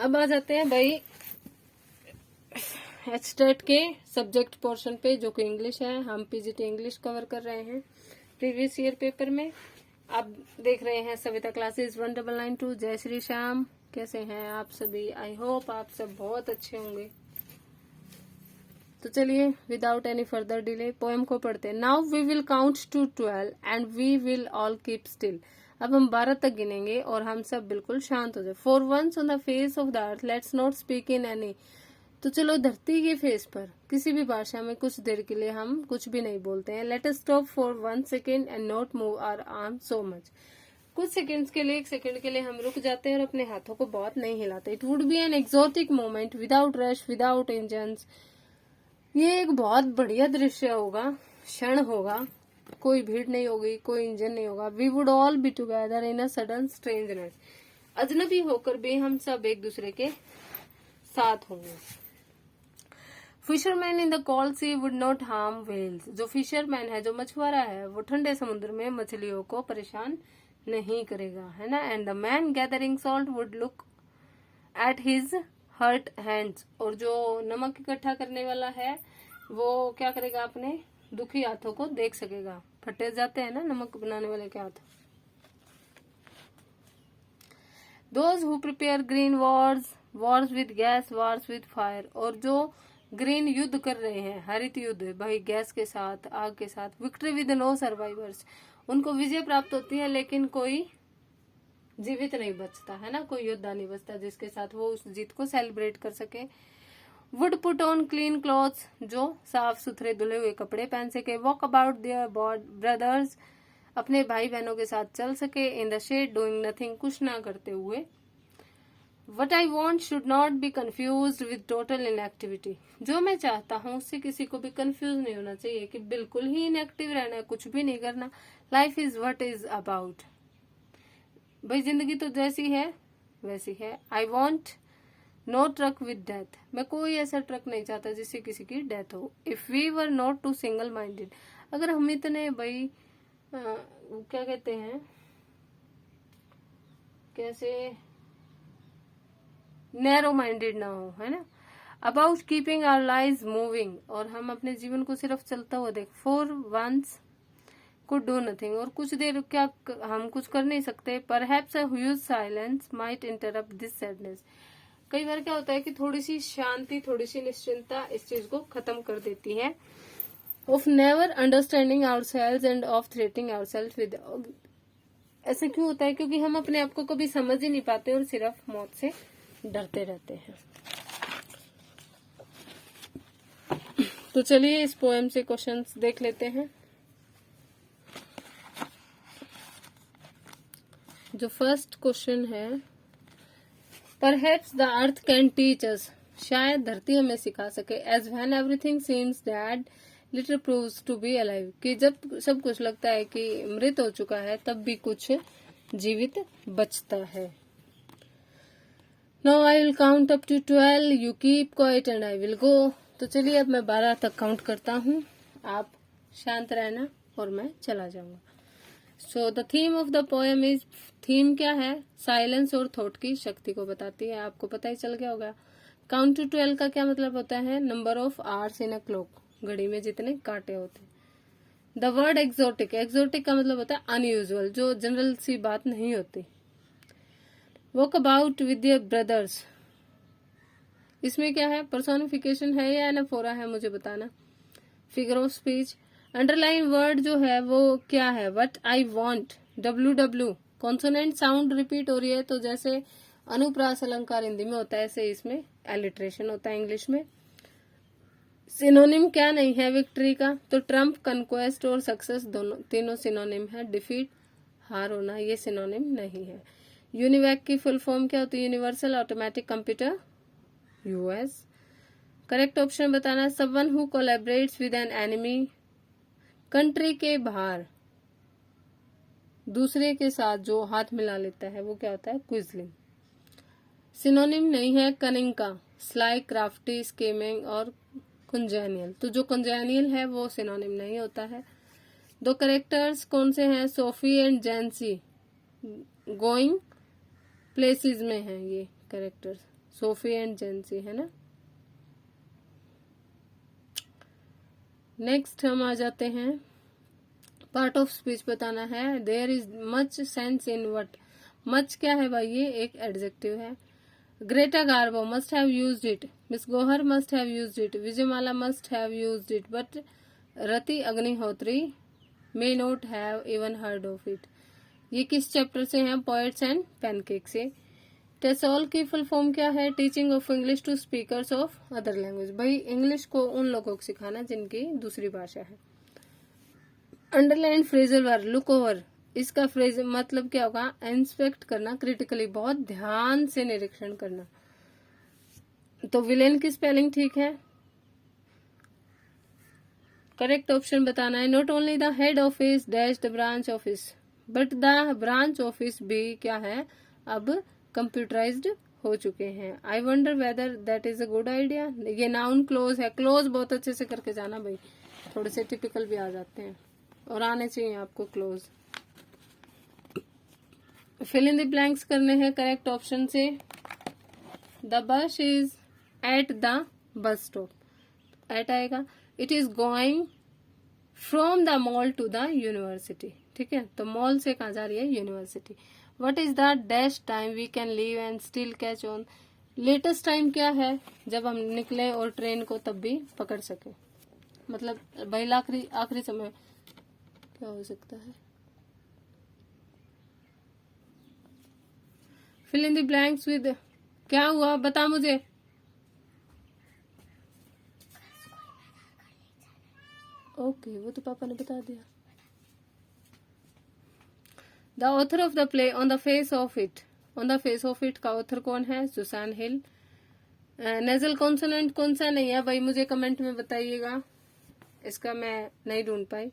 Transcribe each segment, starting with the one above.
अब आ जाते हैं भाई एचटेट के सब्जेक्ट पोर्शन पे, जो कि इंग्लिश है। हम पीजीटी इंग्लिश कवर कर रहे हैं प्रीवियस ईयर पेपर में। आप देख रहे हैं सविता क्लासेस 1992। जय श्री श्याम, कैसे हैं आप सभी? आई होप आप सब बहुत अच्छे होंगे। तो चलिए without any further delay poem को पढ़ते हैं। Now we will count to 12 and we will all keep still. अब हम 12 तक गिनेंगे और हम सब बिल्कुल शांत हो जाए। For once on the face of the earth let's not speak in any. तो चलो धरती के फेस पर किसी भी भाषा में कुछ देर के लिए हम कुछ भी नहीं बोलते हैं। Let us stop for 1 second and not move our arm so much. कुछ सेकंड्स के लिए, 1 सेकंड के लिए हम रुक जाते हैं और अपने हाथों को बहुत नहीं हिलाते। It would be an exotic moment without rush without engines. ये एक बहुत बढ़िया दृश्य होगा, क्षण होगा, कोई भीड़ नहीं होगी, कोई इंजन नहीं होगा। We would all be together in a sudden strangeness. अजनबी होकर भी हम सब एक दूसरे के साथ होंगे। Fisherman in the cold sea would not harm whales. जो फिशरमैन है, जो मछुआरा है, वो ठंडे समुद्र में मछलियों को परेशान नहीं करेगा, है ना। And the man gathering salt would look at his hurt hands. और जो नमक इकट्ठा करने वाला है वो क्या करेगा? अपने दुखी हाथों को देख सकेगा। फटे जाते हैं ना नमक बनाने वाले के हाथ। Those who prepare green Wars, Wars with gas, Wars with fire. और जो ग्रीन युद्ध कर रहे हैं, हरित युद्ध भाई, गैस के साथ, आग के साथ। Victory with no survivors. उनको विजय प्राप्त होती है लेकिन कोई जीवित नहीं बचता, है ना। कोई योद्धा नहीं बचता जिसके साथ वो उस जीत को सेलिब्रेट कर सके। Would put on clean clothes. जो साफ सुथरे धुले हुए कपड़े पहन सके। Walk about their brothers. अपने भाई बहनों के साथ चल सके। In the shade doing nothing. कुछ ना करते हुए। What I want should not be confuse with total inactivity. जो मैं चाहता हूँ उससे किसी को भी कंफ्यूज नहीं होना चाहिए कि बिल्कुल ही इनएक्टिव रहना है, कुछ भी नहीं करना। Life is what is about. भाई जिंदगी तो जैसी है वैसी है। I want no truck with death. मैं कोई ऐसा ट्रक नहीं चाहता जिससे किसी की डेथ हो। If we were not too single minded. अगर हम इतने भाई क्या कहते हैं, कैसे नैरो माइंडेड ना हो, है ना। About keeping our lives moving. और हम अपने जीवन को सिर्फ चलता हुआ देख। For once could do nothing. और कुछ देर क्या हम कुछ कर नहीं सकते। Perhaps a huge silence might interrupt this sadness. कई बार क्या होता है कि थोड़ी सी शांति, थोड़ी सी निश्चिंतता इस चीज को खत्म कर देती है। Of never understanding ourselves end of threatening ourselves with. ऐसा क्यों होता है? क्योंकि हम अपने आप को कभी समझ ही नहीं पाते और सिर्फ मौत से डरते रहते हैं। तो चलिए इस पोएम से क्वेश्चंस देख लेते हैं। जो फर्स्ट क्वेश्चन है, perhaps the earth can teach us. शायद धरती हमें सिखा सके। As when everything seems that little proves to be alive. कि जब सब कुछ लगता है कि मृत हो चुका है तब भी कुछ जीवित बचता है। Now I will count up to 12, you keep quiet and I will go. तो चलिए अब मैं 12 तक काउंट करता हूँ, आप शांत रहना और मैं चला जाऊंगा। So the theme of the poem is, theme क्या है? साइलेंस और थॉट की शक्ति को बताती है। आपको पता ही चल गया होगा। काउंट टू 12 का क्या मतलब होता है? Number of hours in a clock. घड़ी में जितने कांटे होते हैं। द वर्ड एक्सोटिक, एक्सोटिक का मतलब होता है अनयूजुअल, जो जनरल सी बात नहीं होती। Walk about with your brothers, इसमें क्या है? पर्सोनिफिकेशन है या एनाफोरा है, मुझे बताना। Figure of speech. Underline word जो है वो क्या है? What I want, WW। Consonant sound repeat हो रही है, तो जैसे अनुप्रास अलंकार हिंदी में होता है ऐसे इसमें एलिट्रेशन होता है इंग्लिश में। सिनोनिम क्या नहीं है विक्ट्री का? तो ट्रम्प, कन्क्वेस्ट और सक्सेस दोनों, तीनों सिनोनिम है। डिफीट, हार होना, ये सिनोनिम नहीं है। यूनिवैक की फुल फॉर्म क्या होती है? Universal automatic computer, US। Correct option बताना है। Someone who collaborates with an enemy, country के बाहर दूसरे के साथ जो हाथ मिला लेता है वो क्या होता है? क्विजलिंग। सिनोनिम नहीं है कनिंग का, स्लाई, क्राफ्टी, स्कीमिंग और कंजेनियल। तो जो कंजेनियल है वो सिनोनिम नहीं होता है। दो करेक्टर्स कौन से हैं? सोफी एंड जेंसी, गोइंग प्लेसेस में हैं ये करेक्टर्स। सोफी एंड जेंसी, है ना। नेक्स्ट हम आ जाते हैं, पार्ट ऑफ स्पीच बताना है। There is much sense in what. Much क्या है भाई, ये एक एडजेक्टिव है। Greta Garbo must have used it, miss Gohar must have used it, Vijaymala must have used it, but Rati Agnihotri may not have even heard of it. ये किस chapter से है, पोएट्स एंड पैनकेक से। टेसोल की फुल फॉर्म क्या है, teaching of English to speakers of other language. भाई English को उन लोगों को सिखाना जिनकी दूसरी भाषा है। Underline phrasal verb look over, इसका फ्रेज मतलब क्या होगा, इंस्पेक्ट करना, क्रिटिकली बहुत ध्यान से निरीक्षण करना। तो विलेन की स्पेलिंग ठीक है। करेक्ट ऑप्शन बताना है। Not only the head office dash the branch office, but the branch office भी क्या है, अब कंप्यूटराइज्ड हो चुके हैं। I wonder whether that is a good idea, ये नाउन क्लोज है। क्लोज बहुत अच्छे से करके जाना भाई, थोड़े से टिपिकल भी आ जाते हैं और आने चाहिए आपको cloze. Fill in the blanks करने हैं करेक्ट ऑप्शन से। The bus is at the bus stop, at आएगा। It is going from the mall to the university, ठीक है। तो मॉल से कहाँ जा रही है, university. What is the dash time we can leave and still catch on, latest time क्या है, जब हम निकले और ट्रेन को तब भी पकड़ सके। मतलब भाई आखिरी समय क्या हो सकता है। Fill in the blanks with, क्या हुआ बता मुझे। ओके वो तो पापा ने बता दिया। The author of the play on the face of it, on the face of it का ऑथर कौन है, सुसान हिल। नेजल कॉन्सोनेंट कौन सा नहीं है भाई, मुझे कमेंट में बताइएगा, इसका मैं नहीं ढूंढ पाई,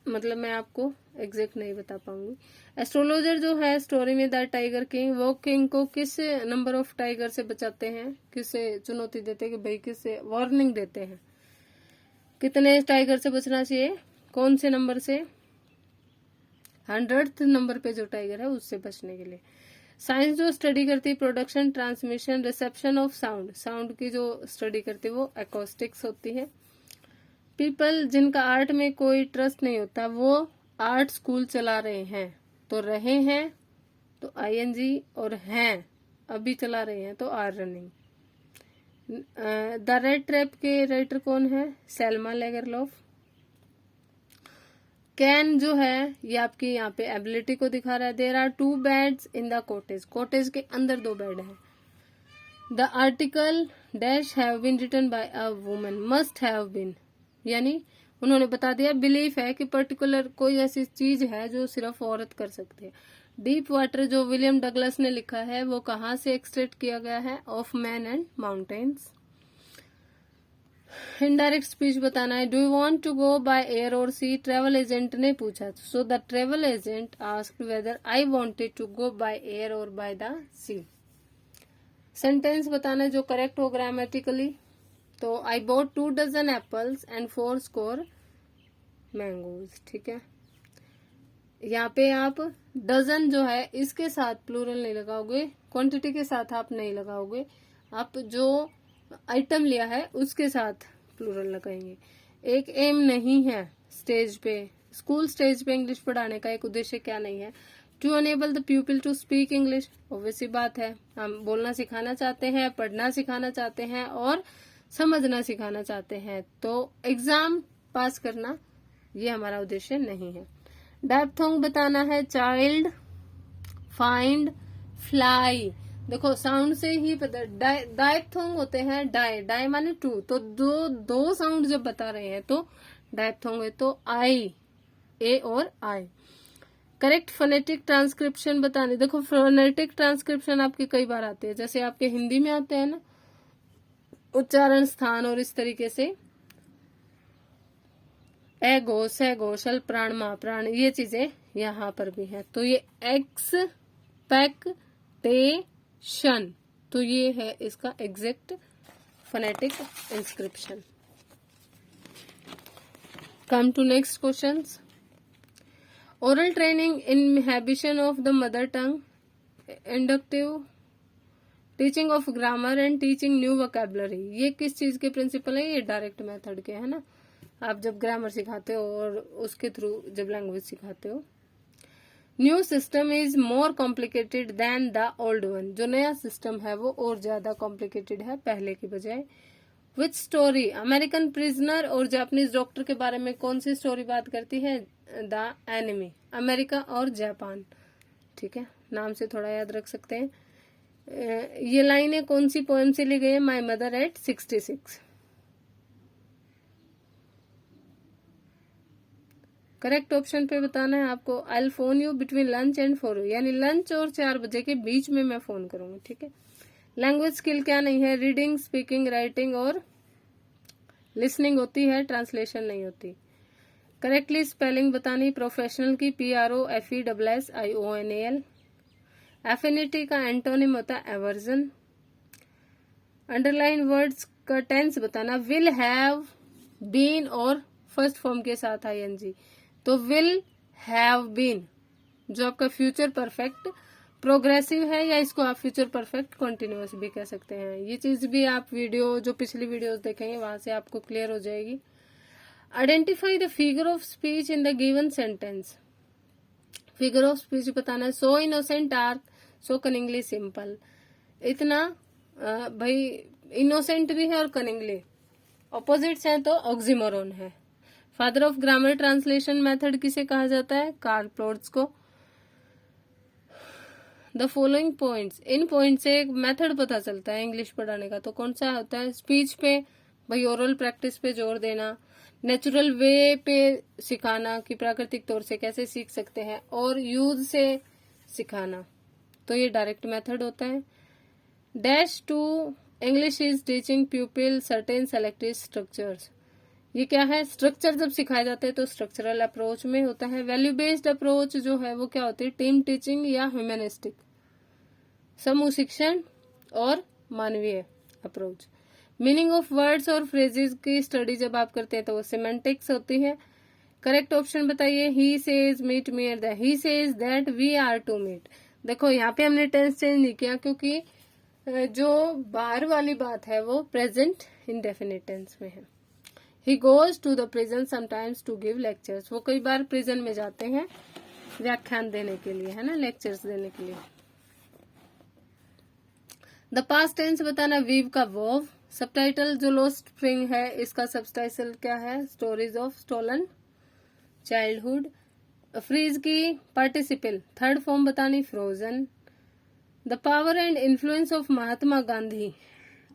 मतलब मैं आपको एग्जैक्ट नहीं बता पाऊंगी। एस्ट्रोलॉजर जो है स्टोरी में द टाइगर किंग, वो किंग को किस नंबर ऑफ टाइगर से बचाते हैं, किससे चुनौती देते हैं कि भाई किससे वार्निंग देते हैं, कितने टाइगर से बचना चाहिए, कौन से नंबर से, 100th नंबर पे जो टाइगर है उससे बचने के लिए। साइंस जो स्टडी करती है production, transmission, reception of sound, sound की जो स्टडी करती है वो एकॉस्टिक्स होती है। पीपल जिनका आर्ट में कोई ट्रस्ट नहीं होता वो आर्ट स्कूल चला रहे हैं, तो रहे हैं तो आईएनजी, और हैं अभी चला रहे हैं तो are running. The red trap के राइटर कौन है, सेल्मा लेगरलॉफ। कैन जो है ये आपकी यहाँ पे एबिलिटी को दिखा रहा है। There are 2 beds in the cottage, cottage के अंदर 2 बेड हैं। The article dash have been written by a woman, must have been, यानी उन्होंने बता दिया, बिलीफ है कि पर्टिकुलर कोई ऐसी चीज है जो सिर्फ औरत कर सकती है। डीप वाटर जो विलियम डगलस ने लिखा है वो कहाँ से एक्सट्रैक्ट किया गया है, of man and mountains. Indirect speech बताना है। Do you want to go by air or sea, travel agent ने पूछा, so the travel agent asked whether I wanted to go by air or by the sea. Sentence बताना है जो correct हो grammatically. तो I bought 2 dozen apples and 4 score mangoes, ठीक है। यहाँ पे आप डजन जो है इसके साथ प्लूरल नहीं लगाओगे, क्वांटिटी के साथ आप नहीं लगाओगे, आप जो आइटम लिया है उसके साथ प्लूरल लगाएंगे। एक एम नहीं है स्टेज पे, स्कूल स्टेज पे इंग्लिश पढ़ाने का एक उद्देश्य क्या नहीं है, to enable the people to speak English. Obviously बात है, हम बोलना सिखाना चाहते हैं, पढ़ना सिखाना चाहते हैं और समझना सिखाना चाहते हैं, तो एग्जाम पास करना ये हमारा उद्देश्य नहीं है। डायप्थोंग बताना है, चाइल्ड, फाइंड, फ्लाई। देखो साउंड से ही पता, डायप्थोंग होते हैं, डाई माने 2, तो दो साउंड जब बता रहे हैं तो डायप्थोंग है, तो आई, ए और आई। करेक्ट फोनेटिक ट्रांसक्रिप्शन बताने, देखो फोनेटिक ट्रांसक्रिप्शन आपके कई बार आते हैं, जैसे आपके हिंदी में आते हैं ना, उच्चारण स्थान और इस तरीके से एगो, सेगो, शल प्राण, मा प्राण, ये चीजें यहाँ पर भी है। तो ये एक्सपेक्टेशन, तो ये है इसका exact phonetic inscription. Come to next questions. Oral training inhibition of the mother tongue, inductive, teaching of grammar and teaching new vocabulary, ये किस चीज के प्रिंसिपल है? ये डायरेक्ट मेथड के, है ना। आप जब ग्रामर सिखाते हो और उसके थ्रू जब लैंग्वेज सिखाते हो। New system is more complicated then the old one, जो नया सिस्टम है वो और ज्यादा कॉम्प्लिकेटेड है पहले की बजाय। विच स्टोरी, अमेरिकन प्रिजनर और जापानीज डॉक्टर के बारे में कौन सी स्टोरी बात करती है? द एनिमी, अमेरिका और जापान, ठीक है, नाम से थोड़ा याद रख सकते हैं। ये लाइनें कौन सी पोएम से ली गई है? My mother at 66। Correct option पे बताना है आपको। I phone you between lunch and 4, यानी लंच और 4 बजे के बीच में मैं फोन करूंगी, ठीक है। लैंग्वेज स्किल क्या नहीं है? रीडिंग, स्पीकिंग, राइटिंग और लिसनिंग होती है, ट्रांसलेशन नहीं होती। करेक्टली स्पेलिंग बतानी, प्रोफेशनल की PROFESSIONAL। एफिनिटी का एंटोनिम होता है एवर्जन। अंडरलाइन वर्ड्स का टेंस बताना, विल, हैव, बीन और फर्स्ट फॉर्म के साथ ING। तो विल हैव बीन जो आपका फ्यूचर परफेक्ट प्रोग्रेसिव है, या इसको आप फ्यूचर परफेक्ट कॉन्टिन्यूअस भी कह सकते हैं। ये चीज भी आप वीडियो जो पिछली वीडियोस देखेंगे वहां से आपको क्लियर हो जाएगी। Identify the figure of speech in the given sentence. Figure of speech बताना है, so innocent are so cunningly simple. इतना भाई इनोसेंट भी है और कनिंगली ऑपोजिट्स हैं, तो ऑक्सीमोरन है। Father of grammar translation method किसे कहा जाता है? कार्ल पोर्ट्स को। The following points, in point से एक मेथड पता चलता है इंग्लिश पढ़ाने का, तो कौन सा होता है? स्पीच पे भाई ओरल प्रैक्टिस पे जोर देना, नेचुरल वे पे सिखाना कि प्राकृतिक तौर से कैसे सीख सकते हैं, और यूज से सिखाना, तो ये डायरेक्ट मेथड होता है। Dash to English is teaching people certain selected structures, ये क्या है? स्ट्रक्चर जब सिखाए जाते हैं तो स्ट्रक्चरल अप्रोच में होता है। वैल्यू बेस्ड अप्रोच जो है वो क्या होती है? टीम टीचिंग या ह्यूमनिस्टिक, समूह शिक्षण और मानवीय अप्रोच। मीनिंग ऑफ वर्ड्स और फ्रेजेस की स्टडी जब आप करते हैं तो वो सिमेंटिक्स होती है। करेक्ट ऑप्शन बताइए। He says meet me at the, he says that we are to meet. देखो यहाँ पे हमने टेंस चेंज नहीं किया क्योंकि जो बाहर वाली बात है वो प्रेजेंट इंडेफिनिट टेंस में है। He goes to the prison sometimes to give lectures, वो कई बार प्रिजन में जाते हैं व्याख्यान देने के लिए, है ना, लेक्चर्स देने के लिए। द पास्ट टेंस बताना, वीव का वर्ब। सबटाइटल जो लोस्ट स्प्रिंग है इसका सबटाइटल क्या है? Stories of stolen childhood. Freeze की पार्टिसिपल थर्ड फॉर्म बतानी, frozen. The power and influence of Mahatma Gandhi,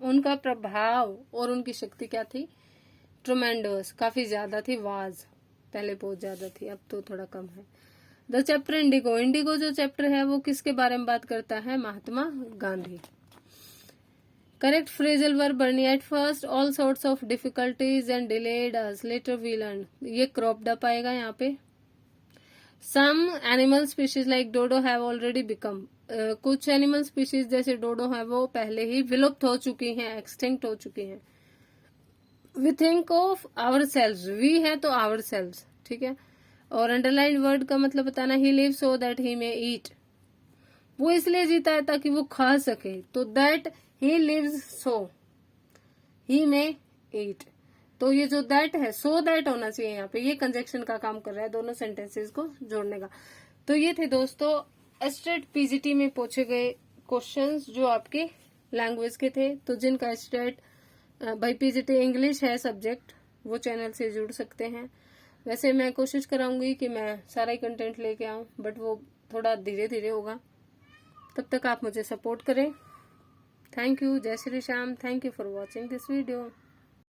उनका प्रभाव और उनकी शक्ति क्या थी? ट्रोमेंडोस, काफी ज्यादा थी। वाज पहले बहुत ज्यादा थी, अब तो थोड़ा कम है। द चैप्टर इंडिगो, इंडिगो जो चैप्टर है वो किसके बारे में बात करता है? Mahatma Gandhi. Correct phrasal verb burny, at first all sorts of difficulties and delayed us later we learn, ये क्रॉप्ड अप आएगा यहाँ पे। Some animal species like dodo have already become, कुछ एनिमल स्पीशीज जैसे डोडो है वो पहले ही विलुप्त हो चुकी हैं, एक्सटिंक्ट हो चुकी हैं। We think of ourselves, we है तो आवर सेल्व्स, ठीक है। और अंडरलाइन वर्ड का मतलब बताना, he live so that he मे ईट, वो इसलिए जीता है ताकि वो खा सके, तो दैट ही लिव्स सो ही मे ईट, तो ये जो दैट है सो दैट होना चाहिए यहाँ पे, ये कंजक्शन का काम कर रहा है दोनों सेंटेंसेस को जोड़ने का। तो ये थे दोस्तों एस्टेट PGT में पूछे गए क्वेश्चंस जो आपके लैंग्वेज के थे। तो जिनका एस्टेट बाई PGT इंग्लिश है सब्जेक्ट, वो चैनल से जुड़ सकते हैं। वैसे मैं कोशिश कराऊंगी कि मैं सारा ही कंटेंट लेके आऊं, बट वो थोड़ा धीरे धीरे होगा। तब तक आप मुझे सपोर्ट करें। Thank you. जय Shri Shyam. Thank you for watching this video.